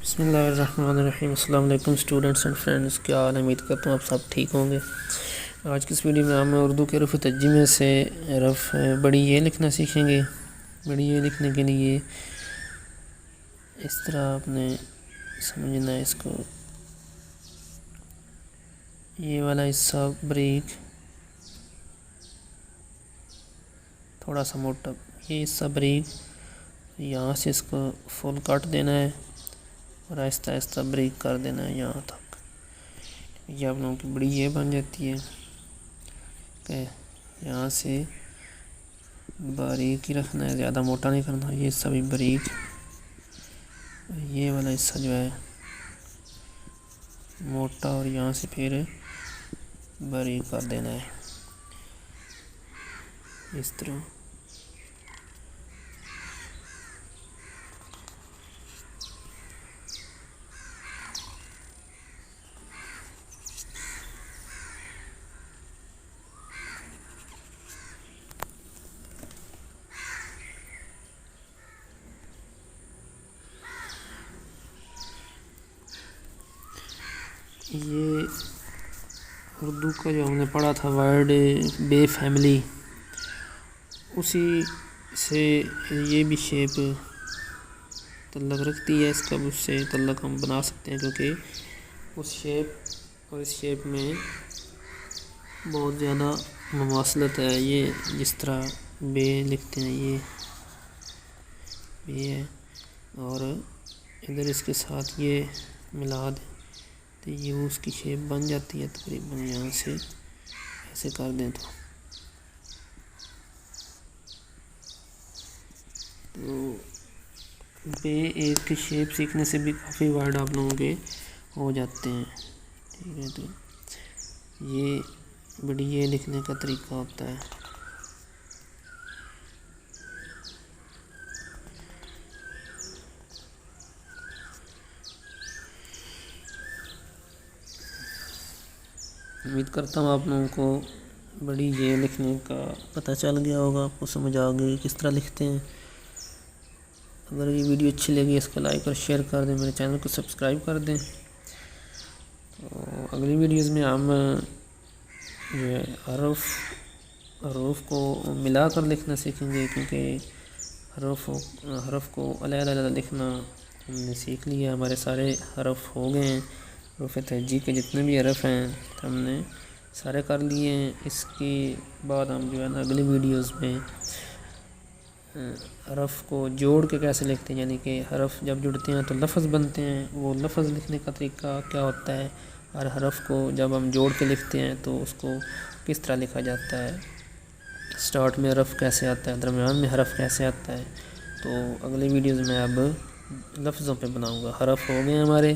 بسم اللہ الرحمن الرحیم۔ السلام علیکم اسٹوڈنٹس اینڈ فرینڈس، کیا حال ہے؟ امید کرتا ہوں آپ سب ٹھیک ہوں گے۔ آج کی اس ویڈیو میں ہم اردو کے حروف ترجمے سے حرف بڑی یہ لکھنا سیکھیں گے۔ بڑی یہ لکھنے کے لیے اس طرح آپ نے سمجھنا ہے اس کو، یہ والا حصہ بریک تھوڑا سا موٹا، یہ حصہ بریک، یہاں سے اس کو فل کاٹ دینا ہے اور آہستہ آہستہ بریک کر دینا ہے یہاں تک۔ یہ آپ لوگوں کی بڑی یہ بن جاتی ہے کہ یہاں سے باریک ہی رکھنا ہے، زیادہ موٹا نہیں کرنا۔ یہ حصہ بھی باریک، یہ والا حصہ جو ہے موٹا اور یہاں سے پھر باریک کر دینا ہے اس طرح۔ یہ اردو کا جو ہم نے پڑھا تھا ورڈ بے فیملی، اسی سے یہ بھی شیپ تعلق رکھتی ہے، اس کا بھی اس سے تعلق ہم بنا سکتے ہیں، کیونکہ اس شیپ اور اس شیپ میں بہت زیادہ مماثلت ہے۔ یہ جس طرح بے لکھتے ہیں یہ بے ہے، اور ادھر اس کے ساتھ یہ ملا دیں تو یہ اس کی شیپ بن جاتی ہے تقریباً۔ یہاں سے ایسے کر دیں تو بے ایک کی شیپ سیکھنے سے بھی کافی ورڈ آپ لوگوں کے ہو جاتے ہیں، ٹھیک ہے۔ تو یہ بڑی یہ لکھنے کا طریقہ ہوتا ہے۔ امید کرتا ہوں آپ لوگوں کو بڑی یہ لکھنے کا پتہ چل گیا ہوگا، آپ کو سمجھ آ گئی کس طرح لکھتے ہیں۔ اگر یہ ویڈیو اچھی لگی اس کو لائک اور شیئر کر دیں، میرے چینل کو سبسکرائب کر دیں۔ تو اگلی ویڈیوز میں ہم جو ہے حروف کو ملا کر لکھنا سیکھیں گے، کیونکہ حرف کو علیحدہ علیحدہ لکھنا ہم نے سیکھ لیا۔ ہمارے سارے حرف ہو گئے ہیں، حروف تہجی کے جتنے بھی حرف ہیں ہم نے سارے کر لیے ہیں۔ اس کے بعد ہم جو ہے نا اگلی ویڈیوز میں حرف کو جوڑ کے کیسے لکھتے ہیں، یعنی کہ حرف جب جڑتے ہیں تو لفظ بنتے ہیں، وہ لفظ لکھنے کا طریقہ کیا ہوتا ہے، اور حرف کو جب ہم جوڑ کے لکھتے ہیں تو اس کو کس طرح لکھا جاتا ہے، سٹارٹ میں حرف کیسے آتا ہے، درمیان میں حرف کیسے آتا ہے۔ تو اگلی ویڈیوز میں اب لفظوں پہ بناؤں گا۔ حرف ہو گئے ہمارے،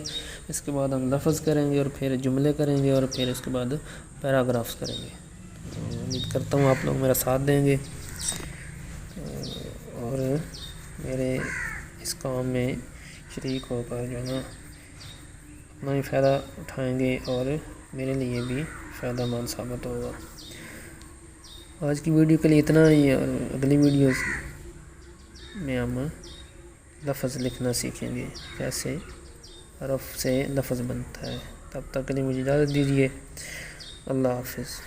اس کے بعد ہم لفظ کریں گے اور پھر جملے کریں گے اور پھر اس کے بعد پیراگرافس کریں گے۔ تو امید کرتا ہوں آپ لوگ میرا ساتھ دیں گے اور میرے اس کام میں شریک ہو کر جو ہے نا اپنا ہی فائدہ اٹھائیں گے اور میرے لیے بھی فائدہ مند ثابت ہوگا۔ آج کی ویڈیو کے لیے اتنا ہی، اور اگلی ویڈیوز میں ہم لفظ لکھنا سیکھیں گے، کیسے حرف سے لفظ بنتا ہے۔ تب تک کے لیے مجھے اجازت دیجیے، اللہ حافظ۔